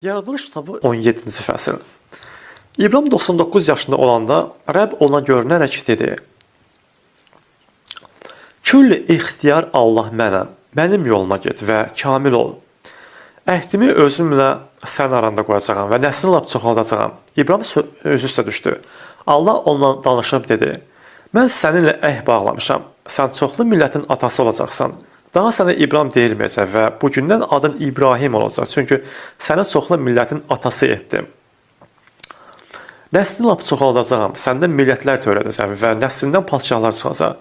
Yaradılış kitabı 17-ci fəsil. İbrahim 99 yaşında olanda Rəbb ona görünərək dedi: Külli ixtiyar Allah mənəm, mənim yoluma get və kamil ol. Əhdimi özümlə sənin aranda qoyacağam və nəslini lap çoxaldacağam. İbrahim özü üstə düşdü. Allah onunla danışıb dedi: Mən səninlə əhd bağlamışam, sən çoxlu millətin atası olacaqsan. Daha sənə İbrahim deyilməyəcək və bugündən adın İbrahim olacaq. Çünki səni çoxlu millətin atası etdim. Nəslini lap çoxaldacağam, səndən millətlər törədəcəm və nəslindən padşahlar çıxacaq.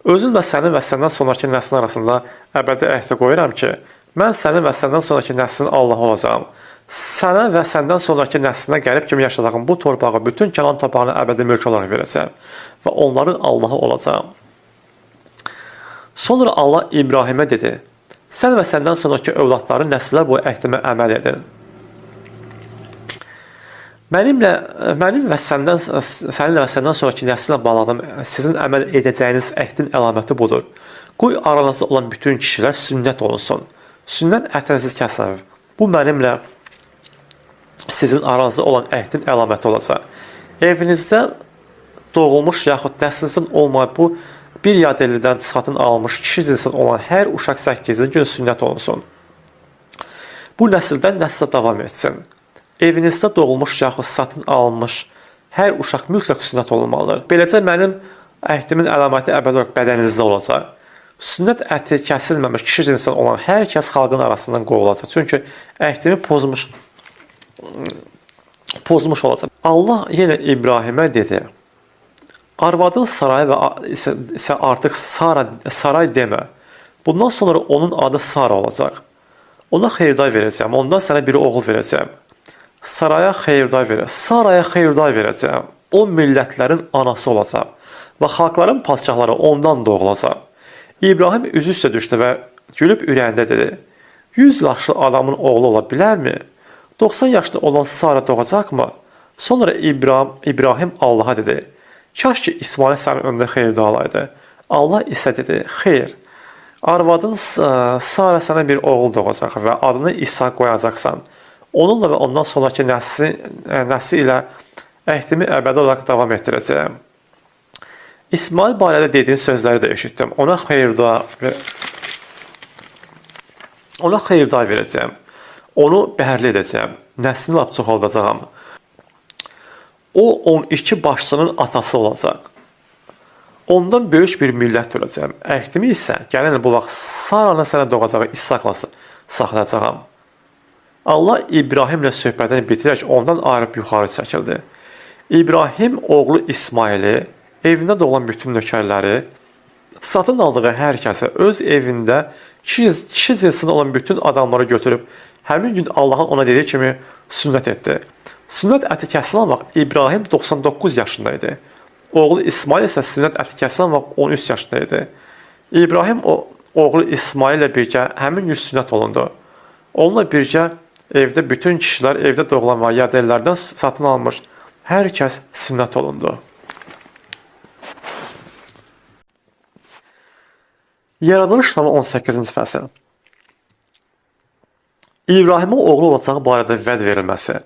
Özün və sənin və səndən sonraki nəslin arasında əbədi əhdi qoyuram ki, mən sənin və səndən sonraki nəslin Allahı olacağam. Sənə və səndən sonraki nəslinə qərib kimi yaşadığım bu torpağı, bütün Kənan torpağını əbədi mülk olaraq verəcəm və onların Allahı olacağam. Sonra Allah İbrahimə dedi: Sən və səndən sonraki övladların nəsillər boyu əhdimə əməl edin. Mənim və səninlə və səndən sonraki nəslinlə bağladığım sizin əməl edəcəyiniz əhdin əlaməti budur. Qoy aranızda olan bütün kişilər sünnət olunsun. Sünnət ətinizi kəsin. Bu mənimlə sizin aranızda olan əhdin əlaməti olacaq. Evinizdə doğulmuş yaxud nəslinizin olmayan bu bir yadellidən satın almış kişi cinsindən olan hər uşaq 8 gün sünnət olunsun. Bu nəsildən nəslə davam etsin. Evinizdə doğulmuş yaxud satın alınmış hər uşaq mütləq sünnət olunmalıdır. Beləcə mənim əhdimin əlaməti əbədi olaraq bədəninizdə olacaq. Sünnət əti kəsilməmiş kişi cinsindən olan hər kəs xalqın arasından qovulacaq. Çünki əhdimi pozmuş olacaq. Allah yenə İbrahimə dedi: Arvadın Sarayı isə artıq Saray demə. Bundan sonra onun adı Sara olacaq. Ona xeyirday verəcəm. Ondan sənə bir oğul verəcəm. Saraya xeyirday verəcəm. O millətlərin anası olacaq və xalqların padşahları ondan doğulacaq. İbrahim üzü üstə düşdü və gülüb ürəyində dedi: 100 yaşlı adamın oğlu ola bilərmi? 90 yaşlı olan Sara doğacaqmı? Sonra İbrahim Allaha dedi: Kaş ki İsmail sənin önündə xeyirdə alaydı. Allah isə dedi: Xeyr, arvadın Sara sənə bir oğul doğacaq və adını İsa qoyacaqsan. Onunla və ondan sonraki nəsli ilə əhdimi əbədi olaraq davam etdirəcəyəm. İsmail barədə dediyin sözləri də eşitdim. Ona xeyirday verəcəyəm. Onu bəhərli edəcəyəm. Nəslini lap çoxaldacağam. O 12 başçının atası olacaq. Ondan böyük bir millət törəcəm. Əhdimi isə gələn bu vaxt Saranın sənə doğacağı İshaqla saxlayacağam. Allah İbrahimlə söhbətini bitirərək ondan ayrıb yuxarı çəkildi. İbrahim oğlu İsmaili, evində doğulan bütün nökərləri, satın aldığı hər kəsi öz evində kişi cinsində olan bütün adamları götürüb həmin gün Allahın ona dediyi kimi sünnət etdi. Sünnət əti kəsilən vaxt İbrahim 99 yaşında idi. Oğlu İsmail isə sünnət əti kəsilən vaxt 13 yaşında idi. İbrahim oğlu İsmail ilə birgə həmin gün sünnət olundu. Onunla birgə evdə bütün kişilər, evdə doğulan və yadellərdən satın almış hər kəs sünnət olundu. Yaradılış kitabı 18-ci fəsil. İbrahimə oğlu olacağı barədə vəd verilməsi.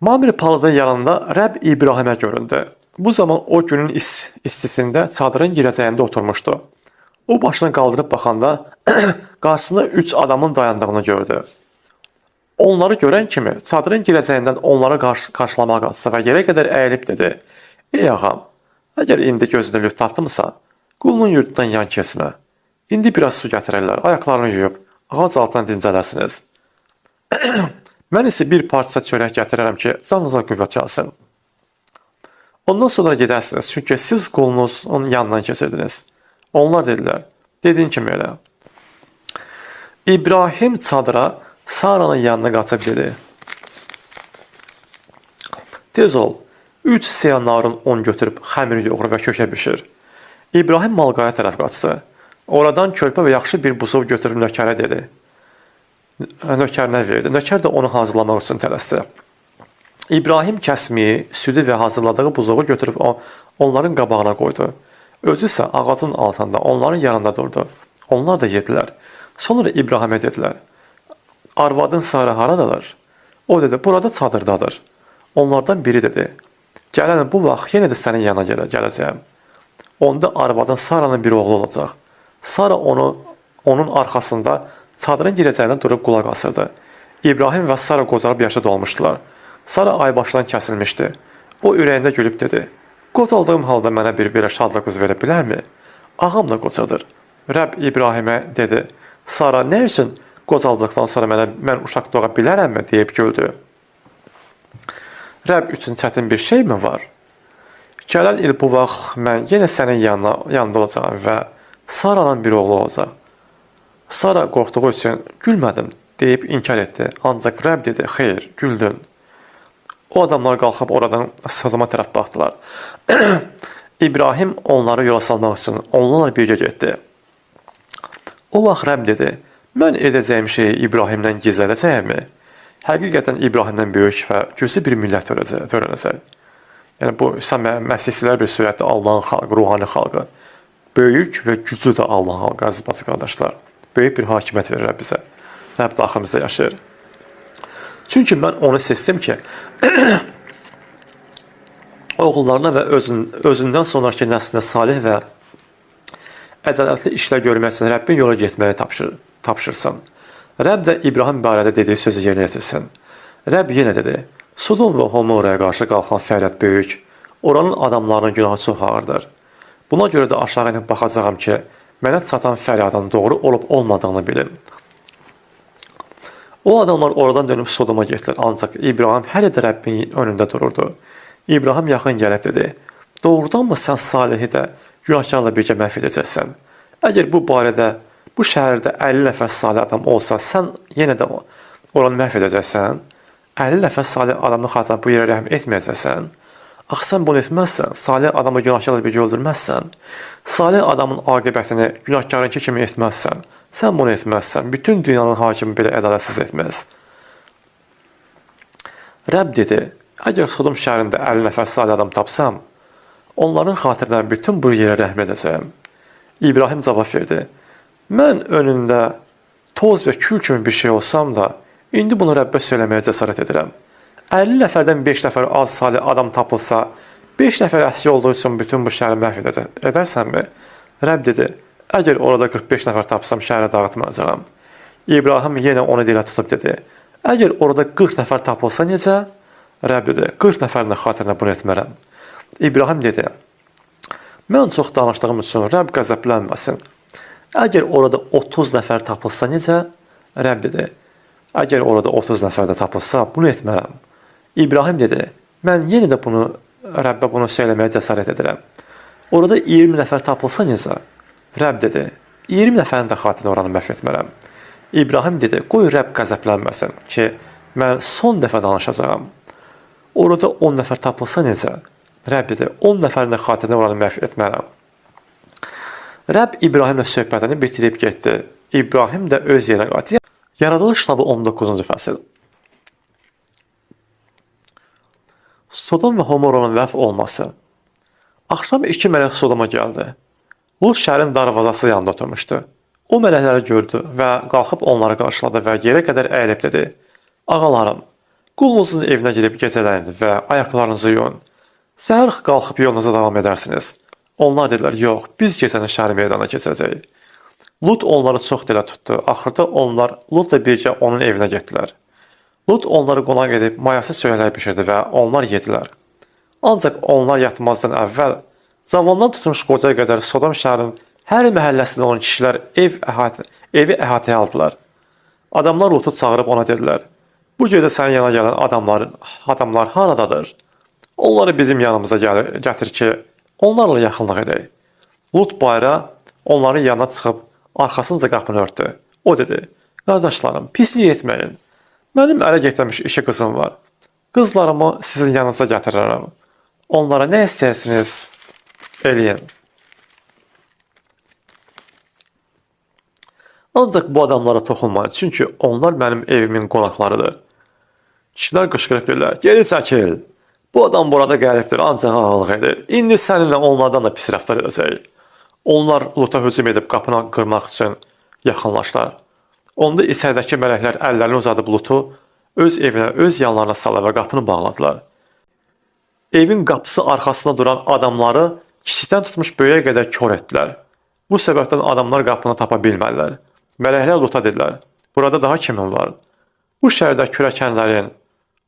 Mamre palıdın yanında Rəbb İbrahimə göründü. Bu zaman o günün istisində çadırın girəcəyində oturmuşdu. O başını qaldırıb baxanda qarşısında 3 adamın dayandığını gördü. Onları görən kimi çadırın girəcəyindən onları qarşılamağa qaçdı və yerə qədər əyilib dedi: Ey ağam, əgər indi gözünü lüt tapdımsa, qulunun yurdundan yan keçmə. İndi biraz su gətirirlər, ayaqlarını yuyub, ağac altından dincələrsiniz. Mən isə bir parça çörək gətirərəm ki, canınıza qüvvət gəlsin. Ondan sonra gedərsiniz, çünki siz qulunuzun yanından keçirdiniz. Onlar dedilər: Dediyin kimi elə. İbrahim çadıra Saranın yanına qaçıb dedi: Tez ol, 3 siyanarın un götürüb xəmir yoğur və kökə bişir. İbrahim malqaya tərəf qaçdı. Oradan körpə və yaxşı bir buzov götürüb nökərə dedi. Nökərinə verdi. Nökər də onu hazırlamaq üçün tələsdi. İbrahim kəsmiyi, südü və hazırladığı buzovu götürüb onların qabağına qoydu. Özü isə ağacın altında onların yanında durdu. Onlar da yedilər. Sonra İbrahimə dedilər: arvadın Sara haradadır? O dedi, burada çadırdadır. Onlardan biri dedi, gələn bu vaxt yenə də sənin yanına gələcəyəm. Onda arvadın Sara'nın bir oğlu olacaq. Sara onun arxasında çadırın girəcəyindən durub qulaq asırdı. İbrahim və Sara qocalıb yaşı dolmuşdular. Sara aybaşdan kəsilmişdi. O ürəyində gülüb dedi, qocaldığım halda mənə bir belə şadlıq qız verə bilərmi? Ağam da qocadır. Rəbb İbrahimə dedi, Sara nə üçün qocaldıqdan sonra mən uşaq doğa bilərəmmi deyib güldü. Rəbb üçün çətin bir şey mi var? Gələn il bu vaxt mən yenə sənin yanında olacağam və Sara'nın bir oğlu olacaq. Sara qorxduğu üçün gülmədim deyib inkar etdi. Ancaq Rəbb dedi, xeyr, güldün. O adamlar qalxıb oradan Sodoma tərəf baxdılar. İbrahim onları yola salmaq üçün onlarla birgə getdi. O vaxt Rəbb dedi, mən edəcəyim şeyi İbrahimdən gizlədəcəyəmmi? Həqiqətən İbrahimdən böyük və güclü bir millət törənəcək. Yəni bu məsihçilər bir surətdə Allahın xalqı, ruhani xalqı. Böyük və güclü də Allahın xalqı, əziz bacı qardaşlar. Böyük bir hakimiyyət verir bizə. Rəbb daxilimizdə yaşayır. Çünki mən onu seçdim ki, oğullarına və özündən sonraki nəslinə salih və ədalətli işlər görmək üçün Rəbbin yola getməyi tapşırsın. Rəbb də İbrahim barədə dediyi sözü yerinə yetirsin. Rəbb yenə dedi, Sodom və Gomorraya qarşı qalxan fəryad böyük, oranın adamlarının günahı çox ağırdır. Buna görə də aşağı inib baxacağam ki, mənə çatan fəryadın doğru olub olmadığını bilim. O adamlar oradan dönüb Sodoma getdilər, ancaq İbrahim hələ də Rəbbin önündə dururdu. İbrahim yaxın gəlib dedi, doğrudanmı sən Salihi də günahkarla birgə məhv edəcəksən? Əgər bu barədə, bu şəhərdə 50 nəfər salih adam olsa, sən yenə də oranı məhv edəcəksən? 50 nəfər salih adamın xatırına bu yerə rəhm etməyəcəksən? Axı sən bunu etməzsən, salih adamı günahkarla birgə öldürməzsən. Salih adamın aqibətini günahkarınki kimi etməzsən. Sən bunu etməzsən. Bütün dünyanın hakimi belə ədalətsiz etməz. Rəbb dedi, əgər Sodom şəhərində 50 nəfər salih adam tapsam, onların xatirinə bütün bu yerə rəhm edəcəyəm. İbrahim cavab verdi, mən önündə toz və kül kimi bir şey olsam da, indi bunu Rəbbə söyləməyə cəsarət edirəm. 50 nəfərdən 5 nəfər az salih adam tapılsa, 5 nəfər əsir olduğu üçün bütün bu şəhəri məhv edərsənmi? Rəbb dedi, əgər orada 45 nəfər tapsam, şəhərə dağıtmayacağam. İbrahim yenə onu dilə tutub dedi, əgər orada 40 nəfər tapılsa necə? Rəbb dedi, 40 nəfərin xatirinə bunu etmərəm. İbrahim dedi, mən çox danışdığım üçün Rəbb qəzəblənməsin. Əgər orada 30 nəfər tapılsa necə? Rəbb dedi, əgər orada 30 nəfər də tapılsa, bunu etmərəm. İbrahim dedi, mən yenə də Rəbbə bunu söyləməyə cəsarət edirəm. Orada 20 nəfər tapılsa necə? Rəbb dedi, 20 nəfərin də xatirinə oranı məhv etmərəm. İbrahim dedi, qoy Rəbb qəzəblənməsin ki, mən son dəfə danışacağam. Orada 10 nəfər tapılsa necə? Rəbb dedi, 10 nəfərin də xatirinə oranı məhv etmərəm. Rəbb İbrahimlə söhbətini bitirib getdi. İbrahim də öz yerinə qayıtdı. Yaradılış kitabı 19-cu fəsil. Sodom və Gomorranın məhv olması. Axşam 2 mələk Sodoma gəldi. Lut şəhərin darvazası yanında oturmuşdu. O mələkləri gördü və qalxıb onları qarşıladı və yerə qədər əyilib dedi, ağalarım, qulunuzun evinə girib gecələyin və ayaqlarınızı yuyun. Səhər qalxıb yolunuza davam edərsiniz. Onlar dedilər, yox, biz gecəni şəhər meydanına keçəcəyik. Lut onları çox dilə tutdu. Axırda onlar Lutla birgə onun evinə getdilər. Lut onları qonaq edib mayası söylələr bişirdi və onlar yedilər. Ancaq onlar yatmazdan əvvəl cavandan tutmuş qocaya qədər Sodom şəhərinin hər məhəlləsində olan kişilər evi əhatəyə aldılar. Adamlar Lutu çağırıb ona dedilər, bu gecə sənin yana gələn adamlar haradadır? Onları bizim yanımıza gətir ki, onlarla yaxınlıq edək. Lut bayra onların yanına çıxıb arxasınca qapını örtdü. O dedi, qardaşlarım, pislik etməyin. Mənim ələ getməmiş 2 qızım var. Qızlarımı sizin yanınıza gətirirəm. Onlara nə istəyirsiniz, eləyin. Ancaq bu adamlara toxunmayın, çünki onlar mənim evimin qonaqlarıdır. Kişilər qışqırıb deyirlər, geri çəkil. Bu adam burada qəribdir, ancaq ağalıq edir. İndi səninlə onlardan da pis rəftar edəcək. Onlar Luta hücum edib qapını qırmaq üçün yaxınlaşdılar. Onda içəridəki mələklər əllərini uzadıb Lutu öz evinə, öz yanlarına salır və qapını bağladılar. Evin qapısı arxasında duran adamları kiçikdən tutmuş böyüyə qədər kor etdilər. Bu səbəbdən adamlar qapını tapa bilmədilər. Mələklər Luta dedilər, burada daha kimin var? Bu şəhərdə kürəkənlərin,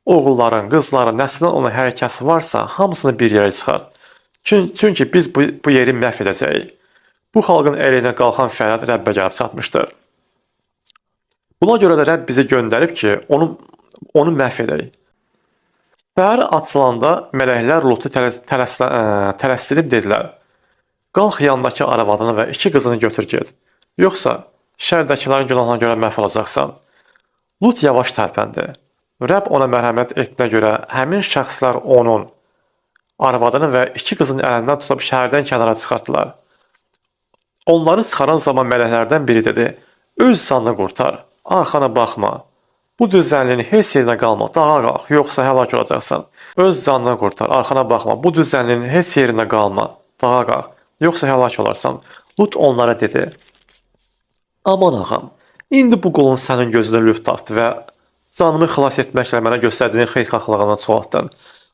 oğulların, qızların, nəslindən olan hər kəsi varsa, hamısını bir yerə çıxart. Çünki biz bu yeri məhv edəcəyik. Bu xalqın əleyhinə qalxan fəryad Rəbbə gəlib çatmışdır. Buna görə də Rəbb bizi göndərib ki, onu məhv edək. Səhər açılanda mələklər Lutu tələsdirib dedilər, qalx yanındakı arvadını və 2 qızını götür get. Yoxsa şəhərdəkilərin günahına görə məhv olacaqsan. Lut yavaş tərpəndi. Rəbb ona mərhəmət etdiyinə görə həmin şəxslər onun arvadını və 2 qızını əlindən tutub şəhərdən kənara çıxartdılar. Onları çıxaran zaman mələklərdən biri dedi, öz canını qurtar, arxana baxma. Bu düzənliyin heç yerinə qalma, dağa qalx, yoxsa həlak olacaqsan. Öz canını qurtar, arxana baxma. Bu düzənliyin heç yerinə qalma, dağa qalx, yoxsa həlak olarsan. Lut onlara dedi, aman ağam, indi bu qolun sənin gözünə lüt taxdı və canımı xilas etməklə mənə göstərdiyin xeyirxahlığına çoxatdın.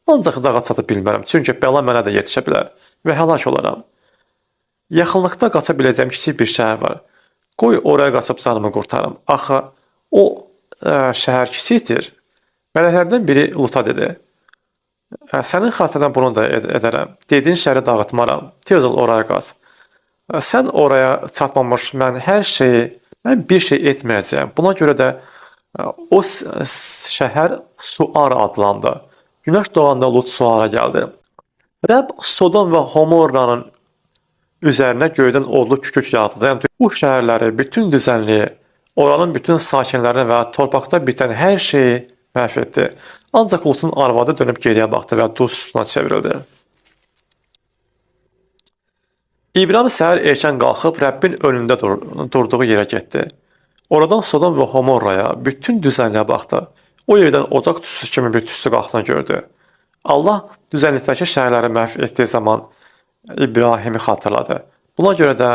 Ancaq dağa çata bilmərəm, çünki bəla mənə də yetişə bilər və həlak olaram. Yaxınlıqda qaça biləcəyim kiçik bir şəhər var. Qoy oraya qaçıb canımı qurtarım. Axı, o şəhər kiçikdir. Mələklərdən biri Luta dedi. Sənin xatirinə bunu da edərəm. Dediyin şəhəri dağıtmaram. Tez ol oraya qaç. Sən oraya çatmamış mən bir şey etməyəcəyəm. Buna görə də o şəhər Suar adlandı. Günəş doğanda Lut Suara gəldi. Rəbb Sodom və Homorranın üzərinə göydən odlu kükük yağdı. Yəni, bu şəhərləri, bütün düzənliyi, oranın bütün sakinlərini və torpaqda bitən hər şeyi məhv etdi. Ancaq Lutun arvadı dönüb geriyə baxdı və duz üstünə çevrildi. İbrahim səhər erkən qalxıb Rəbbin önündə durduğu yerə getdi. Oradan Sodom və Homorraya, bütün düzənliyə baxdı. O yerdən ocaq tüstüsü kimi bir tüstü qalxdığını gördü. Allah düzənlikdəki şəhərləri məhv etdiyi zaman İbrahimi xatırladı. Buna görə də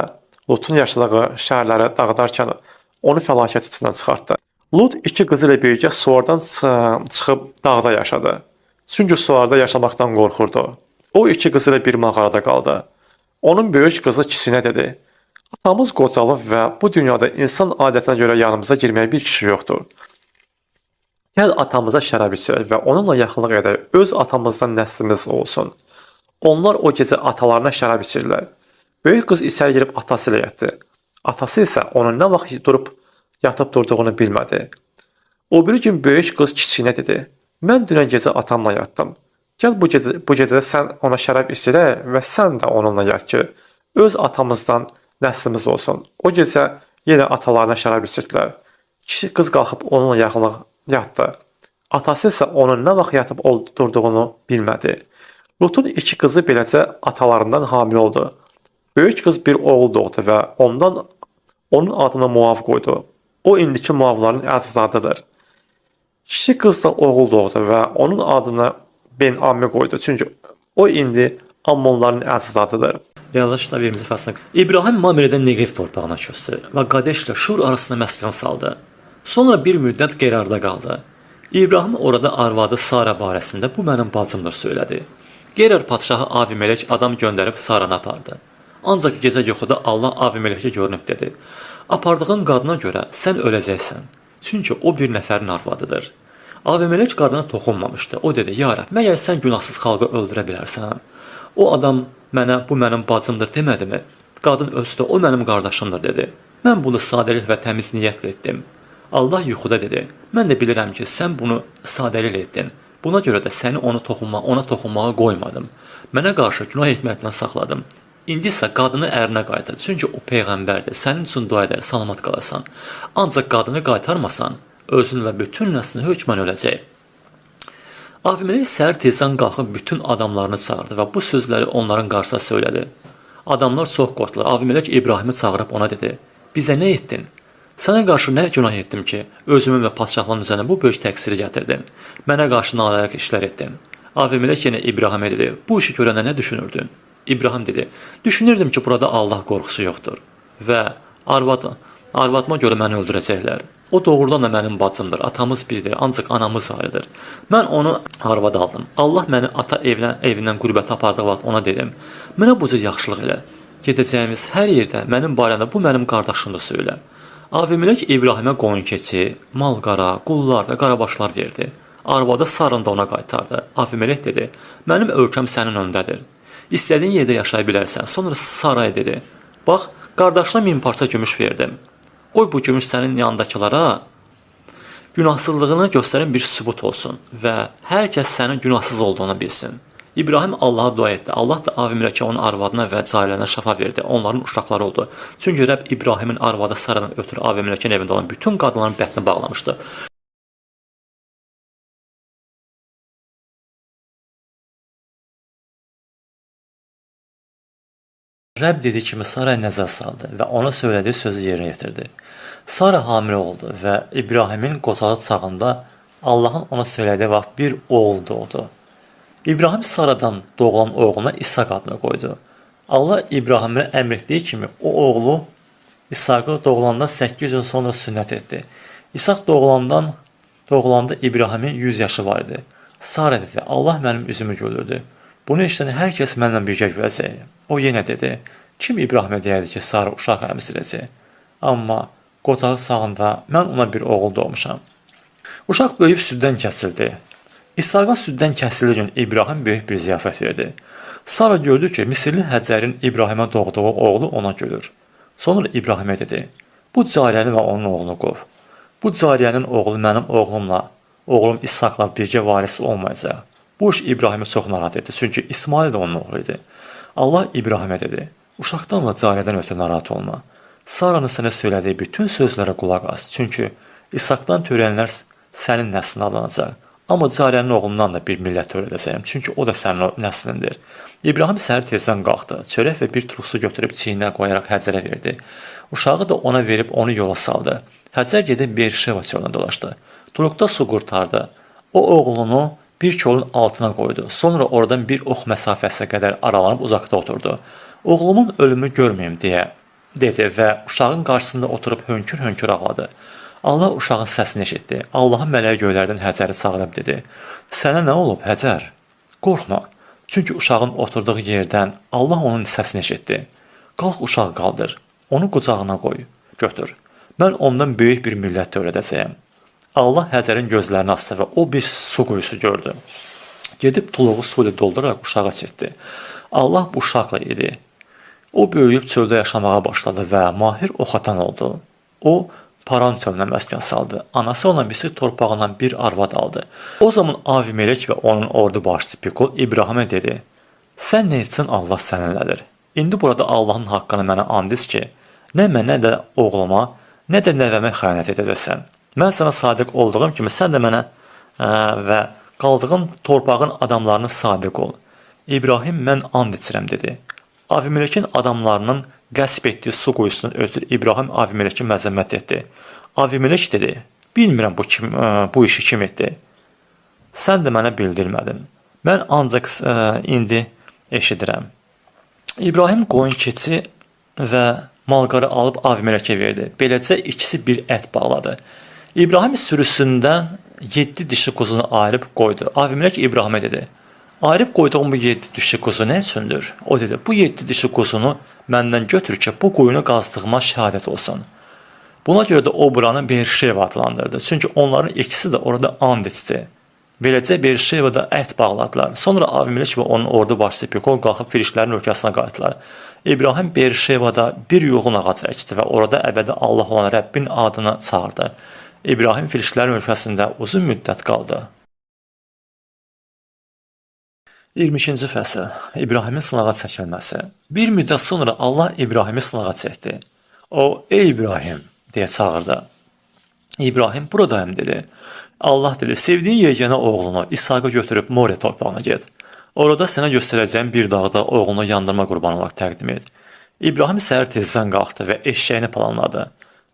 Lutun yaşadığı şəhərləri dağıdarkən onu fəlakət içindən çıxartdı. Lut 2 qızı ilə birgə Suardan çıxıb dağda yaşadı. Çünki Suarda yaşamaqdan qorxurdu. O 2 qızı ilə bir mağarada qaldı. Onun böyük qızı kiçiyinə dedi, atamız qocalıb və bu dünyada insan adətinə görə yanımıza girməyə bir kişi yoxdur. Gəl atamıza şərab içək və onunla yaxınlıq edək, öz atamızdan nəslimiz olsun. Onlar o gecə atalarına şərab içirlər. Böyük qız içəri girib atası ilə yatdı. Atası isə onun nə vaxt yatıb durduğunu bilmədi. O biri gün böyük qız kiçiyinə dedi, mən dünən gecə atamla yatdım. Gəl bu gecədə sən ona şərab içirək və sən də onunla yat ki, öz atamızdan nəslimiz olsun. O gecə yenə atalarına şərab içirdilər. Kişi qız qalxıb onunla yaxınlıq yatdı. Atası isə onun nə vaxt yatıb durduğunu bilmədi. Lutun 2 qızı beləcə atalarından hamilə oldu. Böyük qız bir oğul doğdu və onun adına Muav qoydu. O indiki Muavların əcdadıdır. Kiçik qız da oğul doğdu və onun adını Ben-Ammi qoydu. Çünki o indi Ammonların əcdadıdır. Yalnızca verimizi fəslində. İbrahim Mamredən Negev torpağına köçdü və Qadeş ilə Şur arasında məskən saldı. Sonra bir müddət qərarda qaldı. İbrahim orada arvadı Sara barəsində bu mənim bacımdır söylədi. Gerar padşahı Avimelek adam göndərib Saranı apardı. Ancaq gecə yuxuda Allah Avimelekə görünüb dedi, apardığın qadına görə sən öləcəksən. Çünki o bir nəfərin arvadıdır. Avimelek qadına toxunmamışdı. O dedi, ya Rəbb, məgər sən günahsız xalqı öldürə bilərsən? O adam mənə bu mənim bacımdır demədimi? Qadın ölsü də o mənim qardaşımdır dedi. Mən bunu sadəlik və təmiz niyyətlə etdim. Allah yuxuda dedi, mən də bilirəm ki, sən bunu sadəlik etdin. Buna görə də səni ona toxunmağa qoymadım. Mənə qarşı günah etməkdən saxladım. İndi isə qadını ərinə qaytar. Çünki o peyğəmbərdir. Sənin üçün dua edər, salamat qalasan. Ancaq qadını qaytarmasan, özün və bütün nəslin hökmən öləcək. Avimelek səhər tezdən qalxıb bütün adamlarını çağırdı və bu sözləri onların qarşısına söylədi. Adamlar çox qorxdular. Avimelek İbrahimi çağırıb ona dedi, bizə nə etdin? Sənə qarşı nə günah etdim ki, özümün və padşahlığın üzərinə bu böyük təqsiri gətirdin? Mənə qarşı nalayıq işlər etdin. Avimelek yenə İbrahimə dedi, bu işi görəndə nə düşünürdün? İbrahim dedi, düşünürdüm ki, burada Allah qorxusu yoxdur. Və Arvadıma görə məni öldürəcəklər. O doğrudan da mənim bacımdır, atamız birdir, ancaq anamız ayrıdır. Mən onu arvad aldım. Allah məni ata evindən qürbətə apardığı vaxt ona dedim, mənə bu cür yaxşılıq elə. Gedəcəyimiz hər yerdə mənim barəmdə bu mənim qardaşımdır söylə. Avimələk İbrahimə qoyun keçi, mal-qara, qullar və qarabaşlar verdi. Arvadı Sarın da ona qaytardı. Avimələk dedi, mənim ölkəm sənin öndədir. İstədiyin yerdə yaşaya bilərsən. Sonra Saray dedi, bax, qardaşına 1000 parça gümüş verdim. Qoy bu gümüş sənin yanındakılara günahsızlığını göstərən bir sübut olsun və hər kəs sənin günahsız olduğunu bilsin. İbrahim Allaha dua etdi. Allah da Avimələkə onun arvadına və carilərinə şəfa verdi. Onların uşaqları oldu. Çünki Rəbb İbrahimin arvadı Saradan ötürü Avimələkin evində olan bütün qadınların bətnini bağlamışdı. Rəbb dediyi kimi Saray nəzər saldı və ona söylədiyi sözü yerinə yetirdi. Sara hamilə oldu və İbrahimin qocağı çağında Allahın ona söylədiyi vaxt bir oğul doğdu. İbrahim Saradan doğulan oğluna İshak adını qoydu. Allah İbrahimə əmr etdiyi kimi o oğlu İshakı doğulanda 800 gün sonra sünnət etdi. İshak doğulanda İbrahimin 100 yaşı var idi. Sara dedi, Allah mənim üzümü gülürdü. Bunu eşidən hər kəs mənimlə birgə güləcək. O yenə dedi, kim İbrahimə deyərdi ki, Sara uşaq əmzirəcək? Amma qocağı sağında mən ona bir oğul doğmuşam. Uşaq böyüyüb süddən kəsildi. İshakın süddən kəsildiyi gün İbrahim böyük bir ziyafət verdi. Sara gördü ki, Misirli Həcərin İbrahimə doğduğu oğlu ona gülür. Sonra İbrahimə dedi, bu cariyəni və onun oğlunu qov. Bu cariyənin oğlu mənim oğlum İshakla birgə varisi olmayacaq. Bu iş İbrahimi çox narahat etdi, çünki İsmail də onun oğlu idi. Allah İbrahimə dedi, uşaqdan və cariyədən ötürü narahat olma. Saranın sənə söylədiyi bütün sözlərə qulaq as, çünki İshakdan törəyənlər sənin nəslin adlanacaq. Amma cariyənin oğlundan da bir millət törədəcəyəm, çünki o da sənin nəslindir. İbrahim səhər tezdən qalxdı, çörək və bir truxsu götürüb çiyninə qoyaraq Həcərə verdi. Uşağı da ona verib onu yola saldı. Həcər gedib Berşeva çölünə dolaşdı. Truxda su qurtardı. O oğlunu bir kolun altına qoydu. Sonra oradan bir ox məsafəsinə qədər aralanıb uzaqda oturdu. Oğlumun ölümü görməyim deyə dedi və uşağın qarşısında oturub hönkür-hönkür ağladı. Allah uşağın səsini eşitdi. Allahın mələyi göylərdən Həcəri çağırıb dedi, sənə nə olub Həcər? Qorxma, çünki uşağın oturduğu yerdən Allah onun səsini eşitdi. Qalx uşağı qaldır, onu qucağına qoy, götür. Mən ondan böyük bir millət törədəcəyəm. Allah Həcərin gözlərini açdı və o bir su quyusu gördü. Gedib tuluğu su ilə dolduraraq uşağa çəkdi. Allah bu uşaqla idi. O böyüyüb çöldə yaşamağa başladı və mahir oxatan oldu. O, Paran çölünə məskən saldı. Anası ona Misir torpağından bir arvad aldı. O zaman Avimələk və onun ordu başçısı Pikol İbrahimə dedi, sən nə etsin Allah səninlədir. İndi burada Allahın haqqını mənə and iç ki, nə mənə, nə də oğluma, nə də nəvəmə xəyanət edəcəksən. Mən sənə sadiq olduğum kimi sən də mənə və qaldığın torpağın adamlarına sadiq ol. İbrahim, mən and içirəm dedi. Avimələkin adamlarının qəsb etdiyi su quyusunun ötürü İbrahim Avimələki məzəmmət etdi. Avimələk dedi, bilmirəm bu işi kim etdi. Sən də mənə bildirmədin. Mən ancaq indi eşidirəm. İbrahim qoyun keçi və malqarı alıb Avimələkə verdi. Beləcə ikisi bir ət bağladı. İbrahim sürüsündən 7 dişi quzunu ayırıb qoydu. Avimələk İbrahimə dedi, ayırıb qoyduğum bu 7 dişi quzu nə üçündür? O dedi, bu 7 dişi quzunu məndən götür ki, bu quyunu qazdığıma şəhadət olsun. Buna görə də o buranı Berşeva adlandırdı. Çünki onların ikisi də orada and içdi. Beləcə Berşevada ət bağladılar. Sonra Avimələk və onun ordu başçısı Pikol qalxıb filistlərin ölkəsinə qayıtdılar. İbrahim Berşevada bir yoğun ağac əkdi və orada əbədi Allah olan Rəbbin adını çağırdı. İbrahim filistlərin ölkəsində uzun müddət qaldı. 22-ci fəsil. İbrahimin sınağa çəkilməsi. Bir müddət sonra Allah İbrahimi sınağa çəkdi. O, ey İbrahim, deyə çağırdı. İbrahim, buradayım, dedi. Allah dedi, sevdiyin yeganə oğlunu İshakı götürüb Moriya torpağına get. Orada sənə göstərəcəyim bir dağda oğlunu yandırma qurbanı olaraq təqdim et. İbrahim səhər tezdən qalxdı və eşşəyini planladı.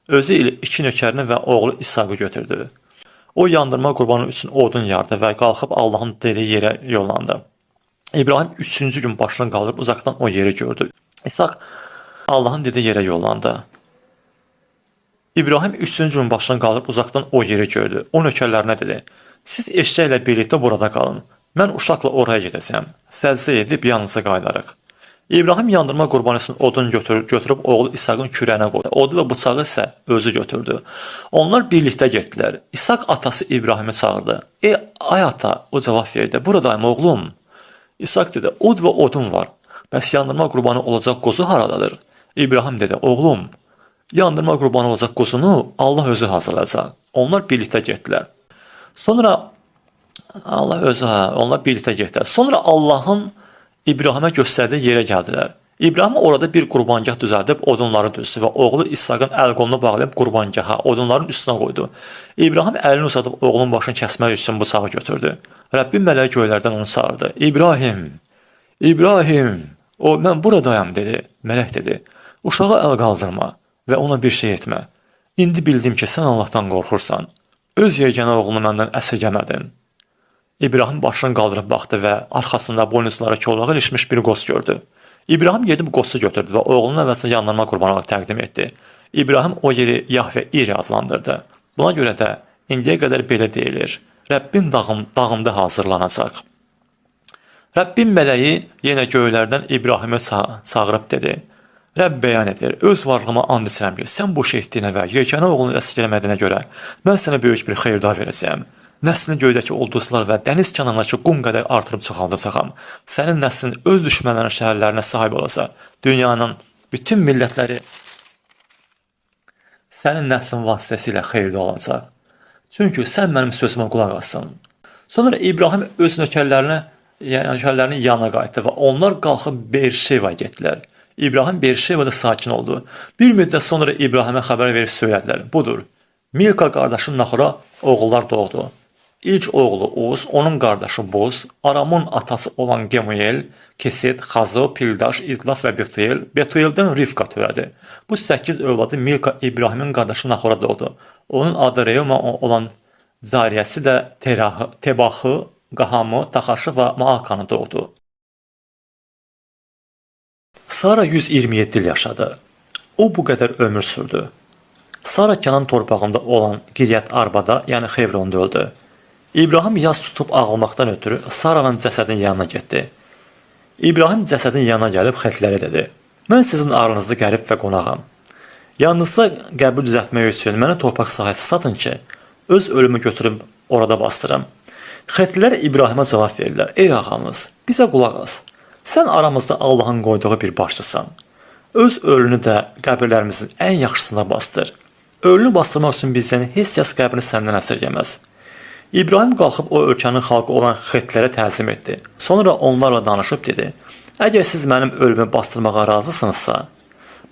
Özü ilə 2 nökərini və oğlu İshakı götürdü. O yandırma qurbanı üçün odun yardı və qalxıb Allahın dediyi yerə yollandı. İbrahim 3-cü gün başını qaldırıb uzaqdan o yeri gördü. İshak Allahın dediyi yerə yollandı. İbrahim 3-cü gün başını qaldırıb uzaqdan o yeri gördü. O nökərlərinə dedi: "Siz eşşəklə birlikdə burada qalın. Mən uşaqla oraya gedəcəm. Səcdə edib yanınıza qayıdarıq." İbrahim yandırma qurbanı üçün odun götürüb oğlu İsaqın kürəyinə qoydu. Odu və bıçağı isə özü götürdü. Onlar birlikdə getdilər. İsaq atası İbrahimi çağırdı. Ay ata, o cavab verdi. Buradayım oğlum. İsaq dedi, od və odun var. Bəs yandırma qurbanı olacaq qozu haradadır? İbrahim dedi, oğlum, yandırma qurbanı olacaq qozunu Allah özü hazırlayacaq. Onlar birlikdə getdilər. Sonra onlar birlikdə getdilər. Sonra Allahın İbrahimə göstərdiyi yerə gəldilər. İbrahim orada bir qurbangah düzəldib odunları düzdü və oğlu İsaqın əl-qolunu bağlayıb qurbangaha odunların üstünə qoydu. İbrahim əlini uzadıb oğlunun başını kəsmək üçün bıçağı götürdü. Rəbbin mələyi göylərdən onu çağırdı. İbrahim, İbrahim, o mən buradayam dedi. Mələk dedi, uşağa əl qaldırma və ona bir şey etmə. İndi bildim ki, sən Allahdan qorxursan. Öz yeganə oğlunu məndən əsirgəmədin. İbrahim başını qaldırıb baxdı və arxasında boynuzları kolağa ilişmiş bir qoz gördü. İbrahim gedib qozu götürdü və oğlunun əvəzinə yandırma qurbanı təqdim etdi. İbrahim o yeri Yahvə İri adlandırdı. Buna görə də indiyə qədər belə deyilir. Rəbbin dağında hazırlanacaq. Rəbbin mələyi yenə göylərdən İbrahimi çağırıb dedi. Rəbb bəyan edir, öz varlığıma and içirəm ki, sən bu şey etdiyinə və yeganə oğlunu əsirgəmədiyinə görə mən sənə böyük bir xeyirda verəcəyəm. Nəslini göydəki ulduzlar və dəniz kənarındakı qum qədər artırıb çoxaldacağam. Sənin nəslin öz düşmənlərin şəhərlərinə sahib olacaq. Dünyanın bütün millətləri sənin nəslin vasitəsilə xeyirdə olacaq. Çünki sən mənim sözümə qulaq asın. Sonra İbrahim öz nökərlərinin yanına qayıtdı və onlar qalxıb Beerşeva getdilər. İbrahim Beerşevada sakin oldu. Bir müddət sonra İbrahimə xəbər verib söylədilər. Budur, Milka qardaşının Naxora oğullar doğdu. İlk oğlu Uz, onun qardaşı Boz, Aramın atası olan Gemuel, Keset, Xazo, Pildaş, İdlaf və Betuel, Betueldən Rivka törədi. Bu 8 övladı Milka İbrahimin qardaşı Naxora doğdu. Onun adı Reuma olan cariyəsi də Tebaxı, Qahamı, Taxaşı və Maakanı doğdu. Sara 127 il yaşadı. O bu qədər ömür sürdü. Sara Kənan torpağında olan Giryat Arbada, yəni Xevronda öldü. İbrahim yas tutub ağlamaqdan ötürü Sara'nın cəsədinin yanına getdi. İbrahim cəsədin yanına gəlib xətləri dedi. Mən sizin aranızda qərib və qonağam. Yanınızda qəbul düzəltmək üçün mənə torpaq sahəsi satın ki, öz ölümü götürüb orada bastırım. Xətlilər İbrahimə cavab verirlər. Ey ağamız, bizə qulaq as. Sən aramızda Allahın qoyduğu bir başçısan. Öz ölünü də qəbirlərimizin ən yaxşısına bastır. Ölünü bastırmaq üçün bizdən heç kəs qəbrini səndən əsirgəməz. İbrahim qalxıb o ölkənin xalqı olan xetlərə təzim etdi. Sonra onlarla danışıb dedi, əgər siz mənim ölümü bastırmağa razısınızsa,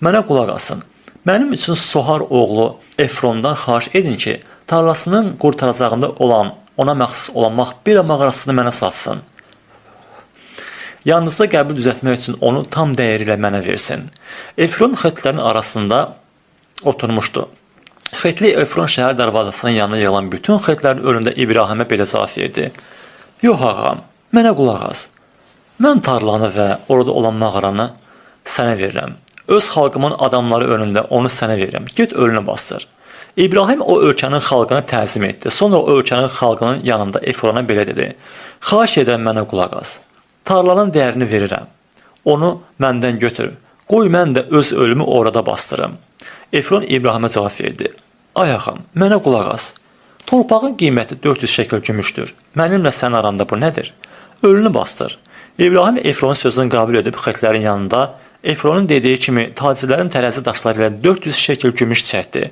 mənə qulaq asın. Mənim üçün Sohar oğlu Efrondan xahiş edin ki, tarlasının qurtaracağında olan, ona məxsus olan Maxbela mağarasını mənə satsın. Yanınızda qəbul düzəltmək üçün onu tam dəyəri ilə mənə versin. Efron xetlərin arasında oturmuşdu. Xetli Efron şəhər darvazasının yanına yığılan bütün xetlərin önündə İbrahimə belə cavab verdi. Yox ağam, mənə qulaq as. Mən tarlanı və orada olan mağaranı sənə verirəm. Öz xalqımın adamları önündə onu sənə verirəm. Get ölünü bastır. İbrahim o ölkənin xalqını təzim etdi. Sonra o ölkənin xalqının yanında Efrona belə dedi. Xahiş edirəm mənə qulaq as. Tarlanın dəyərini verirəm. Onu məndən götür. Qoy mən də öz ölümü orada bastırım. Efron İbrahimə cavab verdi. Ay axam, mənə qulaq as. Torpağın qiyməti 400 şəkil gümüşdür. Mənimlə sən aranda bu nədir? Ölünü bastır. İbrahim Efronun sözünü qəbul edib xətlərin yanında Efronun dediyi kimi tacirlərin tərəzi daşları ilə 400 şəkil gümüş çəkdi.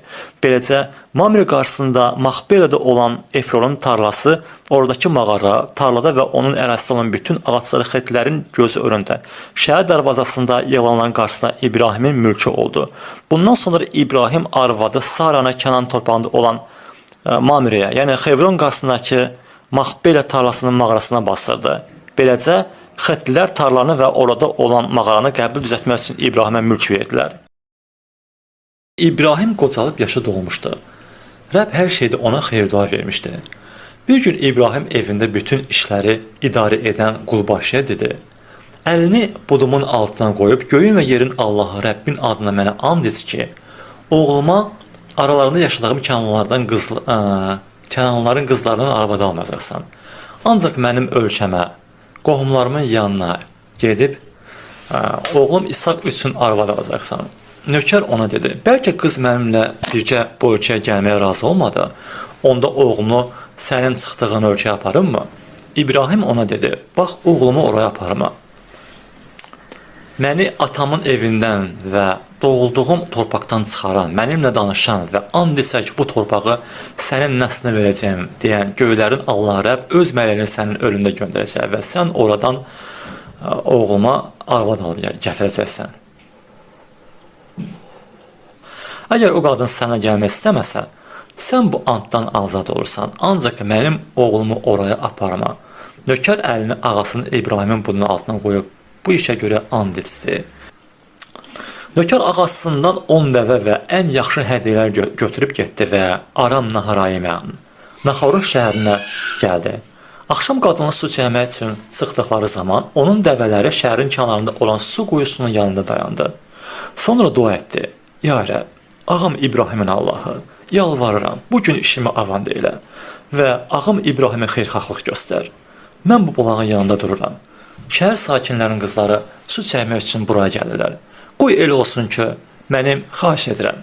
Beləcə, Mamre qarşısında Maxbelada olan Efronun tarlası, oradakı mağara, tarlada və onun ərazisində olan bütün ağaçları xətlərin gözü önündə, şəhər darvazasında yığılanların qarşısında İbrahimin mülkü oldu. Bundan sonra İbrahim arvadı Sara'nı Kənan torpağında olan Mamreyə, yəni Xevron qarşısındakı Maxbela tarlasının mağarasına bastırdı. Beləcə, xətlilər tarlanı və orada olan mağaranı qəbul düzəltmək üçün İbrahimə mülk verdilər. İbrahim qocalıb yaşı dolmuşdu. Rəbb hər şeydə ona xeyir-dua vermişdi. Bir gün İbrahim evində bütün işləri idarə edən qulbaşıya dedi. Əlini budumun altına qoyub göyün və yerin Allahı Rəbbin adına mənə and iç ki, oğluma aralarında yaşadığım Kənanların qızlarının arvadı almayacaqsan. Ancaq mənim ölkəmə, qohumlarımın yanına gedib oğlum İshak üçün arvad alacaqsan. Nökər ona dedi, bəlkə qız mənimlə birgə bu ölkəyə gəlməyə razı olmadı, onda oğlumu sənin çıxdığın ölkəyə aparırmı? İbrahim ona dedi, bax oğlumu oraya aparma. Məni atamın evindən və doğulduğum torpaqdan çıxaran, mənimlə danışan və and içər ki, bu torpağı sənin nəslinə verəcəyim deyən göylərin Allah Rəbb öz mələyini sənin önündə göndərəcək və sən oradan oğluma arvad alıb gətirəcəksən. Əgər o qadın sənə gəlmək istəməsə, sən bu anddan azad olursan, ancaq mənim oğlumu oraya aparma. Nökər əlini ağasının İbrahimin burnunun altına qoyub, bu işə görə and içdi. Nökər ağasından 10 dəvə və ən yaxşı hədiyyələr götürüb getdi və Aram Naharayimən, Naxorun şəhərinə gəldi. Axşam qadını su çəkmək üçün çıxdıqları zaman onun dəvələri şəhərin kənarında olan su quyusunun yanında dayandı. Sonra dua etdi. Ya Rəbb, ağam İbrahimin Allahı, yalvarıram, bugün işimi avand elə və ağam İbrahimə xeyirxahlıq göstər. Mən bu bulağın yanında dururam. Şəhər sakinlərinin qızları su çəkmək üçün buraya gəlirlər. Qoy elə olsun ki, mənim xahiş edirəm.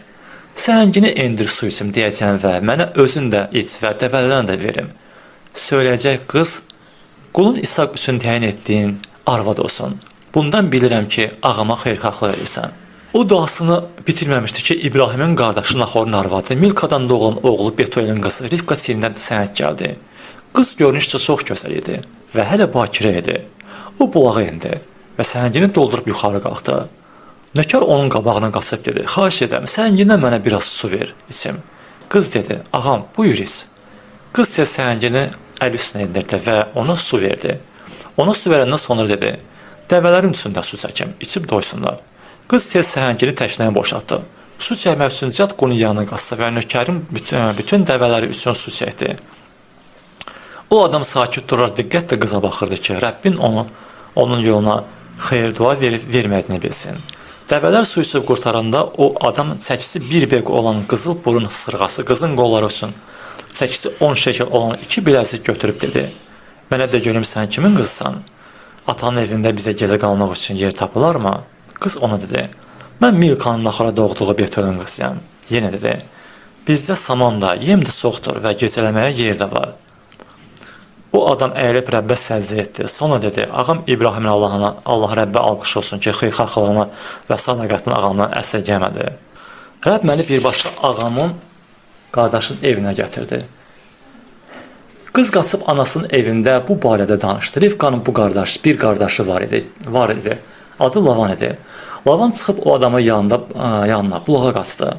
Səhəngini endir su içim deyəcəm və mənə özün də iç və dəvələrini də verim. Söyləyəcək qız, qulun İshak üçün təyin etdiyin arvad olsun. Bundan bilirəm ki, ağama xeyirxahlıq edirsən. O duasını bitirməmişdi ki, İbrahimin qardaşı Naxorun arvadı, Milkadan doğulan oğlu Betuelin qızı Rivka çiynindən sənət gəldi. Qız görünüşcə çox gözəl idi və hələ bakirə idi. O bulağa indi və səhəngini doldurub yuxarı qalxdı. Nökər onun qabağına qaçıb dedi, xahiş edirəm, səhəngindən mənə biraz su ver, içim. Qız dedi, ağam, buyur iç. Qız tez səhəngini əl üstünə indirdi və ona su verdi. Ona su verəndən sonra dedi, dəvələrim üçün də su çəkim, içib doysunlar. Qız tez səhəngini təşnəyə boşaltdı. Su çəkmək üçün cəld qunun yanına qaçdı və nökərin bütün dəvələri üçün su çəkdi. O adam sakit duraraq diqqətlə qıza baxırdı ki, Rəbbin onun yoluna xeyir dua vermədiyini bilsin. Dəvələr su içib qurtaranda o adam çəkisi 1 beq olan qızıl burun sırğası qızın qolları üçün çəkisi 10 şəkil olan 2 biləzik götürüb dedi. Mənə də görüm sən kimin qızsan? Atanın evində bizə gecə qalmaq üçün yer tapılarmı? Qız ona dedi, mən Milkanın Naxora doğduğu Betuelin qızıyam. Yenə dedi, bizdə saman da, yem də çoxdur və gecələməyə yer də var. O adam əyilib Rəbbə səcdə etdi. Sonra dedi, ağam İbrahimin Allahına, Allah Rəbbə alqış olsun ki, xeyirxahlığını və sədaqətini ağamdan əsirgəmədi. Rəbb məni birbaşa ağamın qardaşının evinə gətirdi. Qız qaçıb anasının evində bu barədə danışdı. Rivkanın bir qardaşı var idi. Adı Lavan idi. Lavan çıxıb o adamın yanına bulağa qaçdı.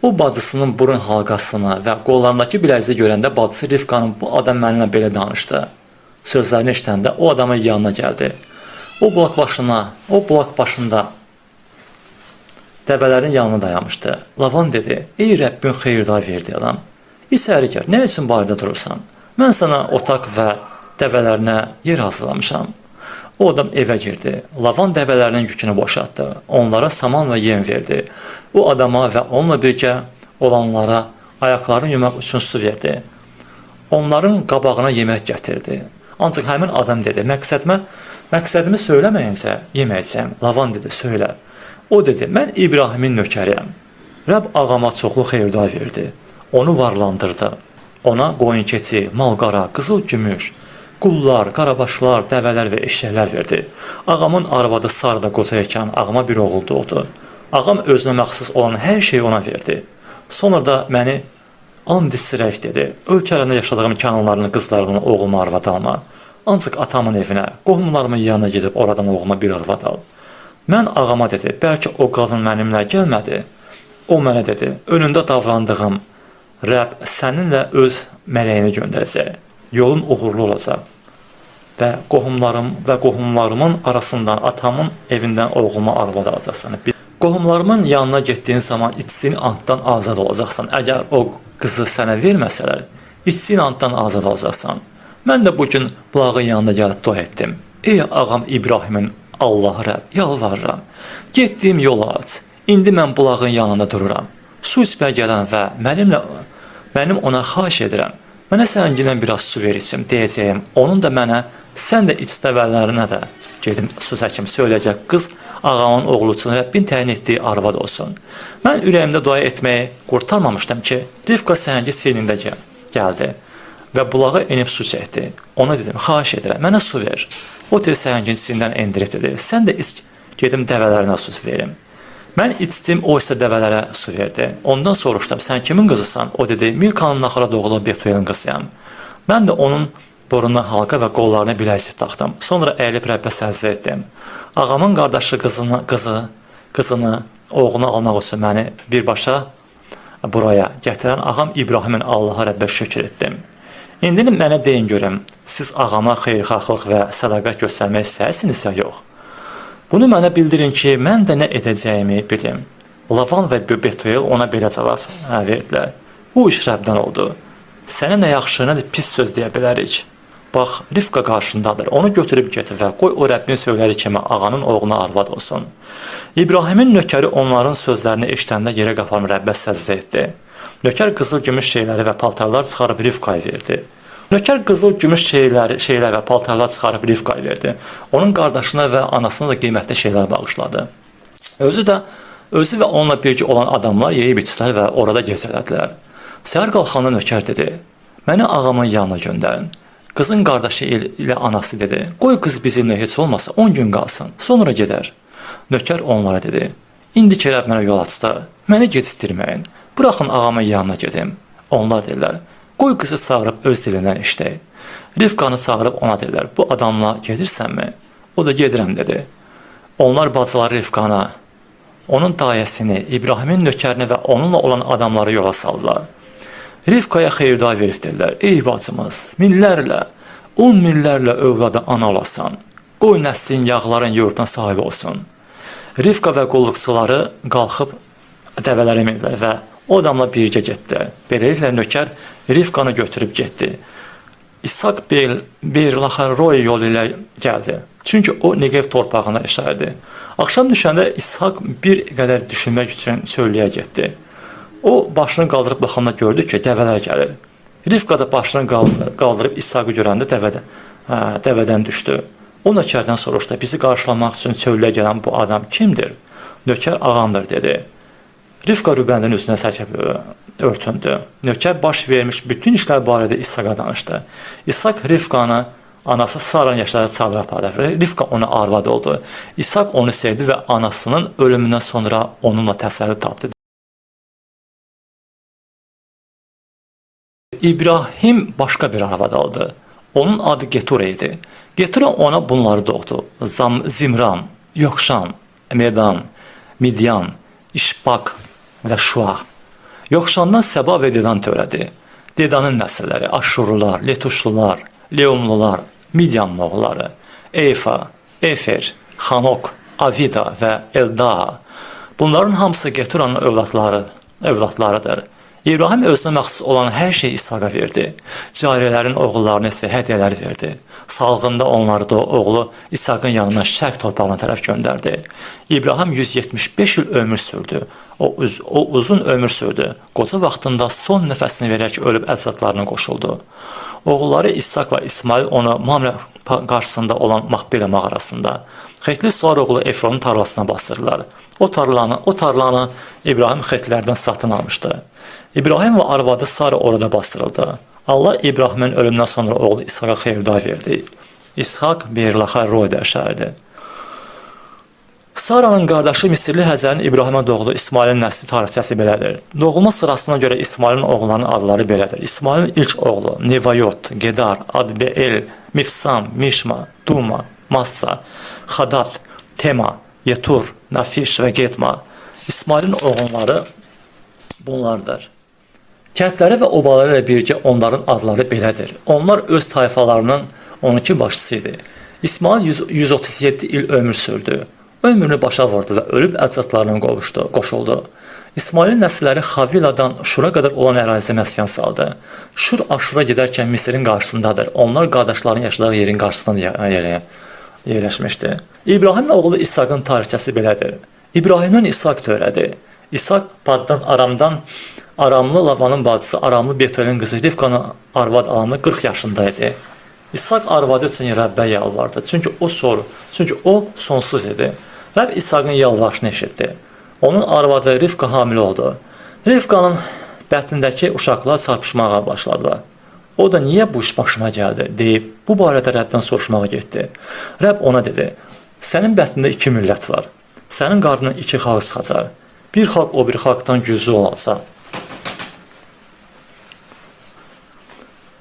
O bacısının burun halqasını və qollarındakı biləziyi görəndə bacısı Rivkanın bu adam mənimlə belə danışdı. Sözlərini eşitəndə o adamın yanına gəldi. O bulaq başında dəvələrin yanına dayanmışdı. Lavan dedi, ey Rəbbin xeyirda verdi adam. İçəri gəl, nə üçün barədə durursan? Mən sənə otaq və dəvələrinə yer hazırlamışam. O adam evə girdi. Lavan dəvələrinin yükünü boşaltdı. Onlara saman və yem verdi. O adama və onunla birgə olanlara ayaqlarını yumaq üçün su verdi. Onların qabağına yemək gətirdi. Ancaq həmin adam dedi, məqsədimi söyləməyincə yeməyəcəm. Lavan dedi, söylə. O dedi, mən İbrahimin nökəriyəm. Rəbb ağama çoxlu xeyirda verdi. Onu varlandırdı. Ona qoyun keçi, malqara, qızıl gümüş, qullar, qarabaşlar, dəvələr və eşəklər verdi. Ağamın arvadı Sarda qoca ikən ağama bir oğul doğdu. Ağam özünə məxsus olan hər şeyi ona verdi. Sonra da məni and içdirək dedi. Ölkələrində yaşadığım Kənanların qızlarını oğluma arvad alma. Ancaq atamın evinə, qohumlarımın yanına gedib oradan oğluma bir arvad al. Mən ağama dedi, bəlkə o qadın mənimlə gəlmədi. O mənə dedi, önündə davrandığım Rəbb səninlə öz mələyini göndərəcək. Yolun uğurlu olacaq. Və qohumlarımın arasından atamın evindən oğluma arvad alacaqsan. Qohumlarımın yanına getdiyin zaman içdiyin anddan azad olacaqsan. Əgər o qızı sənə verməsələr, içdiyin anddan azad olacaqsan. Mən də bugün bulağın yanında gəlib dua etdim. Ey ağam İbrahimin Allah Rəbb, yalvarıram. Getdiyim yolu aç. İndi mən bulağın yanında dururam. su içməyə gələn və mənim ona xahiş edirəm, mənə səngindən biraz su ver içim deyəcəyim. Onun da mənə sən də iç dəvələrinə də gedim su çəkim söyləyəcək qız ağamın oğlu üçün Rəbbin təyin etdiyi arvad olsun. Mən ürəyimdə dua etməyi qurtarmamışdım ki, Rivka səngi sinində gəldi və bulağa enib su çəkdi. Ona dedim, xahiş edirəm, mənə su ver. O tez səhəngin içindən endirib dedi, sən də iç, gedim dəvələrinə su verim. Mən içdim, o isə dəvələrə su verdi. Ondan soruşdum, sən kimin qızısan? O dedi, Milkanın naxıra doğulu Betuyelin qızıyam. Mən də onun borundan halqa və qollarına biləkçik taxdım. Sonra əyilib Rəbbə səcdə etdim. Ağamın qardaşı qızını, oğlunu almaq üçün məni birbaşa buraya gətirən ağam İbrahimin Allaha Rəbbə şükür etdim. İndi mənə deyin görüm, siz ağama xeyirxahlıq və sədaqət göstərmək istəyirsinizsə yox. Bunu mənə bildirin ki, mən də nə edəcəyimi bilim. Lavan və Betuyel ona belə cavab verdilər. Bu iş Rəbdən oldu. Sənə nə yaxşı, nə də pis söz deyə bilərik. Bax, Rivka qarşındadır. Onu götürüb getir və qoy o Rəbbin söyləri kimi ağanın oğluna arvad olsun. İbrahimin nökəri onların sözlərini eşitəndə yerə qapanıb Rəbbə səcdə etdi. Nökər qızıl gümüş şeyləri və paltarlar çıxarıb Rivkaya verdi. Nökər qızıl gümüş şeylər və paltarlar çıxarıb Rivkaya verdi. Onun qardaşına və anasına da qiymətli şeylər bağışladı. Özü və onunla birgə olan adamlar yeyib içdilər və orada gecələdilər. Səhər qalxanda nökər dedi, məni ağamın yanına göndərin. Qızın qardaşı ilə anası dedi, qoy qız bizimlə heç olmasa 10 gün qalsın, sonra gedər. Nökər onlara dedi, indi ki Rəbb mənə yol açdı, məni gecikdirməyin, buraxın ağamın yanına gedim. Onlar dedilər, qoy qızı çağırıb öz dilindən işləyir. Rivkanı çağırıb ona dedilər, bu adamla gedirsənmi? O da gedirəm dedi. Onlar bacıları Rivkana, onun dayəsini, İbrahimin nökərini və onunla olan adamları yola saldılar. Rivkaya xeyirda verib dedilər, ey bacımız, minlərlə, 10 minlərlə övlada ana olasan, qoy nəslin yağların yurduna sahib olsun. Rivka və qulluqçuları qalxıb dəvələrə mindilər və o adamla birgə getdilər. Beləliklə nökər Rivkanı götürüb getdi. İshak Beer-Lahai-Roi yolu ilə gəldi. Çünki o Negev torpağına işlərdi. Axşam düşəndə İshak bir qədər düşünmək üçün çölləyə getdi. O başını qaldırıb baxanda gördü ki, dəvələr gəlir. Rivka da başını qaldırıb İshakı görəndə dəvədən düşdü. O nökərdən soruşdu, bizi qarşılamaq üçün çölləyə gələn bu adam kimdir? Nökər ağamdır dedi. Rivka Rübənin üzünə sərkəb örtündü. Nökər baş vermiş bütün işlər barədə İshaka danışdı. İshak Rivkanı anası Saranın yaşları çağırıb apardı. Rivka ona arvad oldu. İshak onu sevdi və anasının ölümündən sonra onunla təsəlli tapdı. İbrahim başqa bir arvad aldı. Onun adı Getura idi. Getura ona bunları doğdu. Zimran, Yoxşan, Medan, Midyan, İşbak və Şua. Yoxşandan Səba və Dedan törədi. Dedanın nəsilləri Aşurlular, Letuşlular, Leumlular, Midyan oğulları, Eyfa, Efer, Xanok, Avida və Eldaa. Bunların hamısı Getura'nın övladlarıdır. İbrahim özünə məxsus olan hər şeyi İshaka verdi. Cariyələrin oğullarına isə hədiyyələr verdi. Salğında onları da oğlu İshakın yanına şərq torpağına tərəf göndərdi. İbrahim 175 il ömür sürdü. O uzun ömür sürdü. Qoca vaxtında son nəfəsini verərək ölüb əcdadlarına qoşuldu. Oğulları İshak və İsmail onu Mamre qarşısında olan Mahbela mağarasında, Xetli Suar oğlu Efronun tarlasına bastırdılar. O tarlanı İbrahim Xetlilərdən satın almışdı. İbrahim və arvadı Sara orada bastırıldı. Allah İbrahimin ölümündən sonra oğlu İshaka xeyirda verdi. İshak Beer-Lahai-Roi'də şəhərdir. Sara'nın qardaşı Misirli Həzərin İbrahimə doğulu İsmailin nəsli tarixçəsi belədir. Doğulma sırasına görə İsmailin oğullarının adları belədir. İsmailin ilk oğlu Nevayot, Gedar, Adbeel, Mifsam, Mişma, Duma, Massa, Xadaf, Tema, Yetur, Nafiş və Getma. İsmailin oğulları bunlardır. Kəndləri və obaları ilə birgə onların adları belədir. Onlar öz tayfalarının 12 başçısı idi. İsmail 137 il ömür sürdü. Ömrünü başa vurdu və ölüb əcdadlarına qoşuldu. İsmailin nəsilləri Xaviladan Şura qədər olan ərazidə məskən saldı. Şur Aşura gedərkən Misirin qarşısındadır. Onlar qardaşların yaşadığı yerin qarşısında yerləşmişdi. İbrahimin oğlu İshakın tarixçəsi belədir. İbrahimdən İshak törədi. İshak Paddan Aramlı Lavanın bacısı Aramlı Betuelin qızı Rivkanın arvad alanı 40 yaşındaydı. İshak arvadı üçün Rəbbə yalvardı. Çünki o sonsuz idi. Rəbb İshakın yalvarışını eşitdi. Onun arvadı Rivka hamilə oldu. Rivkanın bətnindəki uşaqlar çarpışmağa başladılar. O da niyə bu iş başıma gəldi deyib bu barədə Rəbdən soruşmağa getdi. Rəbb ona dedi: Sənin bətnində 2 millət var. Sənin qarnından 2 xalq çıxacaq. Bir xalq o bir xalqdan güclü olacaq.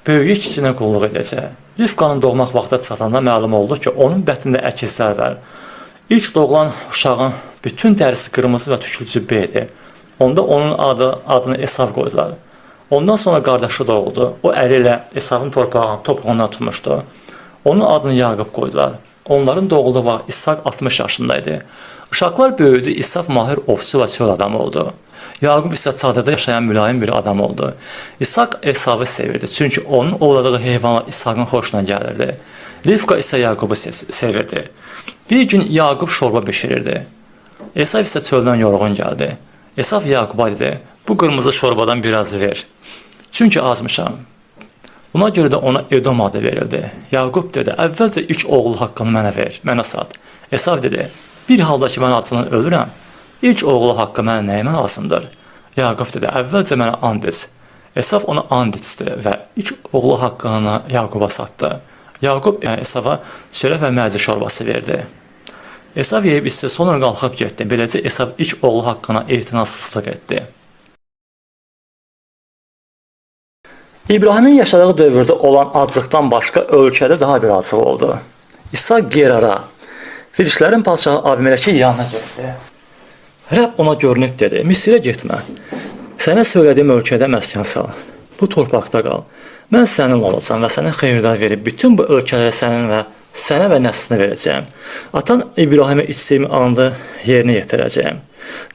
Böyüyü kiçisinə qulluq edəcək. Rivkanın doğmaq vaxtı çatanda məlum oldu ki, onun bətnində əkizlər var. İlk doğulan uşağın bütün dərisi qırmızı və tüklü cübbə idi. Onda onun adını Esav qoydular. Ondan sonra qardaşı doğuldu. O əli ilə Esavın topuğundan tutmuşdu. Onun adını Yaqub qoydular. Onların doğulduğu vaxt İshak 60 yaşındaydı. Uşaqlar böyüdü, İsav mahir ovçu və çöl adamı oldu. Yaqub isə çadırda yaşayan mülayim bir adam oldu. İshak Esavı sevirdi, çünki onun ovladığı heyvanlar İshakın xoşuna gəlirdi. Rivka isə Yaqubu sevirdi. Bir gün Yaqub şorba bişirirdi. Esav isə çöldən yorğun gəldi. Esav Yaquba dedi: Bu qırmızı şorbadan biraz ver. Çünki azmışam. Buna görə də ona Edom adı verildi. Yaqub dedi: Əvvəlcə ilk oğlu haqqını mənə ver, mənə sat. Esav dedi: Bir halda ki, mən acından ölürəm, ilk oğlu haqqı mənə nəyimə lazımdır? Yaqub dedi: Əvvəlcə mənə and iç. Esav ona and içdi və ilk oğlu haqqını Yaquba satdı. Yaqub Esava çörək və mərci şorbası verdi. Esav yeyib içdi, sonra qalxıb getdi. Beləcə Esav ilk oğlu haqqına etinasızlıq etdi. İbrahimin yaşadığı dövrdə olan aclıqdan başqa ölkədə daha bir aclıq oldu. İshak Gerara, Filistlərin padşahı Abimeleki yanına getdi. Rəbb ona görünüb dedi: Misirə getmə. Sənə söylədiyim ölkədə məskən sal. Bu torpaqda qal. Mən sənin olacağam və sənə xeyirlər verib bütün bu ölkələri sənə və nəslinə verəcəyim. Atan İbrahimə içdiyim andı yerinə yetirəcəyim.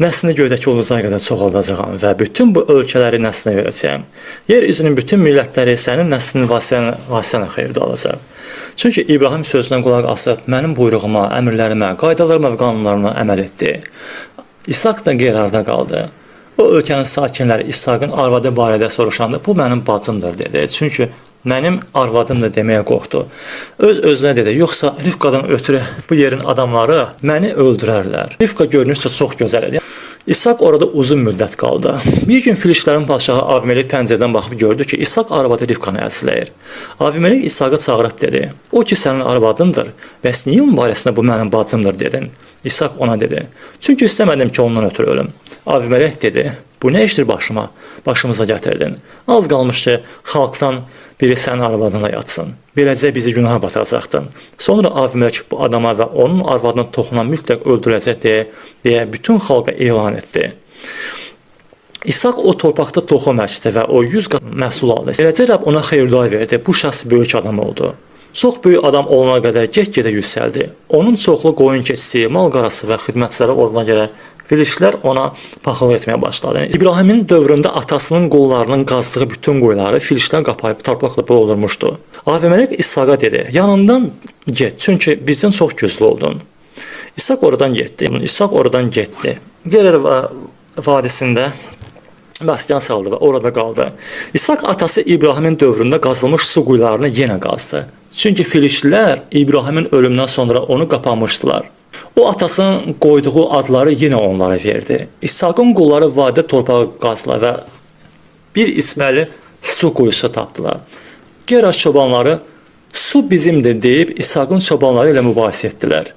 Nəslini göydəki ulduzlara qədər çoxaldacağam və bütün bu ölkələri nəslinə verəcəyim. Yer üzünün bütün millətləri sənin nəslinin vasitəsilə xeyirdə alacaq. Çünki İbrahim sözünə qulaq asıb mənim buyruğuma, əmrlərimə, qaydalarıma və qanunlarıma əməl etdi. İshak da Gerarda qaldı. O ölkənin sakinləri İshakın arvadı barədə soruşanda bu mənim bacımdır dedi. Çünki mənim arvadımdır deməyə qorxdu. Öz-özünə dedi: Yoxsa Rivqadan ötürü bu yerin adamları məni öldürərlər. Rivqa görünüşcə çox gözəl idi. İshak orada uzun müddət qaldı. Bir gün Filistlərin padşahı Avimelek pəncərədən baxıb gördü ki, İshak arvadı Rivqanı əzləyir. Avimelek İshakı çağırıb dedi: O ki sənin arvadındır, bəs niyə onun barəsində bu mənim bacımdır dedin? İshak ona dedi: Çünki istəmədim ki, ondan ötürü ölüm. Avimelek dedi: Bu nə işdir başımıza gətirdin? Az qalmış ki, xalqdan biri sənin arvadına yatsın. Beləcə bizi günaha batıracaqdın. Sonra Avimelek bu adama və onun arvadına toxunan mütləq öldürəcək deyə bütün xalqa elan etdi. İshak o torpaqda toxum əkdi və o 100 qat məhsul aldı. Beləcə Rəbb ona xeyir-dua verdi. Bu şəxs böyük adam oldu. Çox böyük adam olana qədər get-gedə yüksəldi. Onun çoxlu qoyun keçisi, mal qarası və xidmətçiləri olduğuna görə Filistlər ona paxıllıq etməyə başladı. İbrahimin dövründə atasının qollarının qazdığı bütün qoyunları Filistlər qapayıb torpaqla doldurmuşdu. Avimelek İshaka dedi: Yanımdan get, çünki bizdən çox güclü oldun. İshak oradan getdi. Gerar vadisində məskən saldı və orada qaldı. İshak atası İbrahimin dövründə qazılmış su quyularını yenə qazdı. Çünki Filistlər İbrahimin ölümündən sonra onu qapamışdılar. O atasının qoyduğu adları yenə onlara verdi. İshakın qulları vadidə torpağı qazdılar və bir içməli su quyusu tapdılar. Gerar çobanları su bizimdir deyib İshakın çobanları ilə mübahisə etdilər.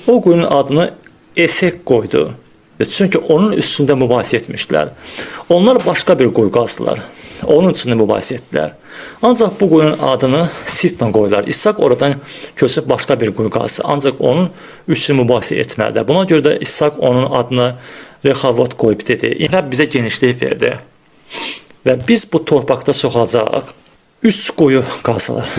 O quyunun adını Esek qoydu. Çünki onun üstündə mübahisə etmişdilər. Onlar başqa bir quyu qazdılar. Onun üçün mübahisə etdilər. Ancaq bu quyunun adını Sitna qoydular. İshak oradan köçüb başqa bir quyu qazdı. Ancaq onun üçün mübahisə etmədi. Buna görə də İshak onun adını Rehavot qoyub dedi: Rəbb bizə genişlik verdi və biz bu torpaqda çoxalacaq. 3 quyu qazdılar.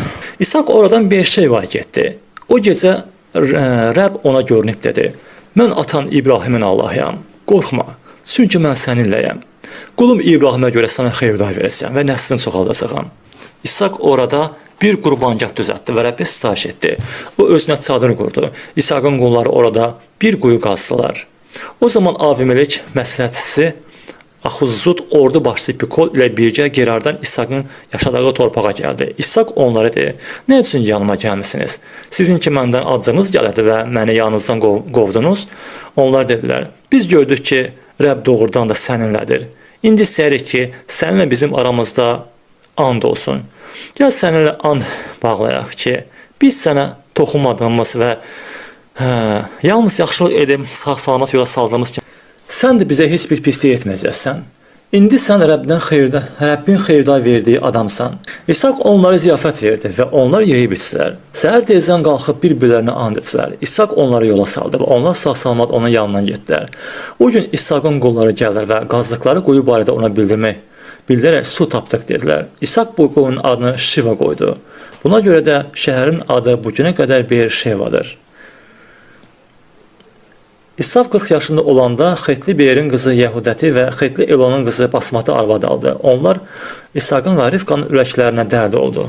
İshak oradan bir şey var getdi. O gecə Rəbb ona görünüb dedi: Mən atan İbrahimin Allahıyam. Qorxma, çünki mən səninləyəm. Qulum İbrahimə görə sənə xeyir-dua verəcəm və nəslini çoxaldacağam. İshak orada bir qurbangah düzəltdi və Rəbbə sitayiş etdi. O özünə çadır qurdu. İshakın qulları orada bir quyu qazdılar. O zaman Avimelek məsləhətçisi Axuzud ordu başçısı Pikol ilə birgə Gerardan İshakın yaşadığı torpağa gəldi. İshak onlara dedi: "Nə üçün yanıma gəlmisiniz? Sizin ki məndən acınız gəlirdi və məni yanınızdan qovdunuz?" Onlar dedilər: "Biz gördük ki, Rəbb doğrudan da səninlədir. İndi istəyirik ki, səninlə bizim aramızda and olsun. Gəl səninlə and bağlayaq ki, biz sənə toxunmadığımız və yalnız yaxşılıq edib sağ-salamat yola saldığımız kimi sən də bizə heç bir pislik etməyəcəksən. İndi sən Rəbbin xeyirda verdiyi adamsan." İshak onlara ziyafət verdi və onlar yeyib içdilər. Səhər tezdən qalxıb bir-birlərinə and içdilər. İshak onları yola saldı və onlar sağ-salamat onun yanından getdilər. O gün İshakın qulları gəldilər və qazdıqları quyu barədə ona bildirərək su tapdıq dedilər. İshak bu quyunun adını Şiva qoydu. Buna görə də şəhərin adı bu günə qədər Beer-Şevadır. İshak 40 yaşında olanda Xetli Beyerin qızı Yəhudəti və Xetli Elonun qızı Basmatı arvad aldı. Onlar İshakın və Rivqanın ürəklərinə dərd oldu.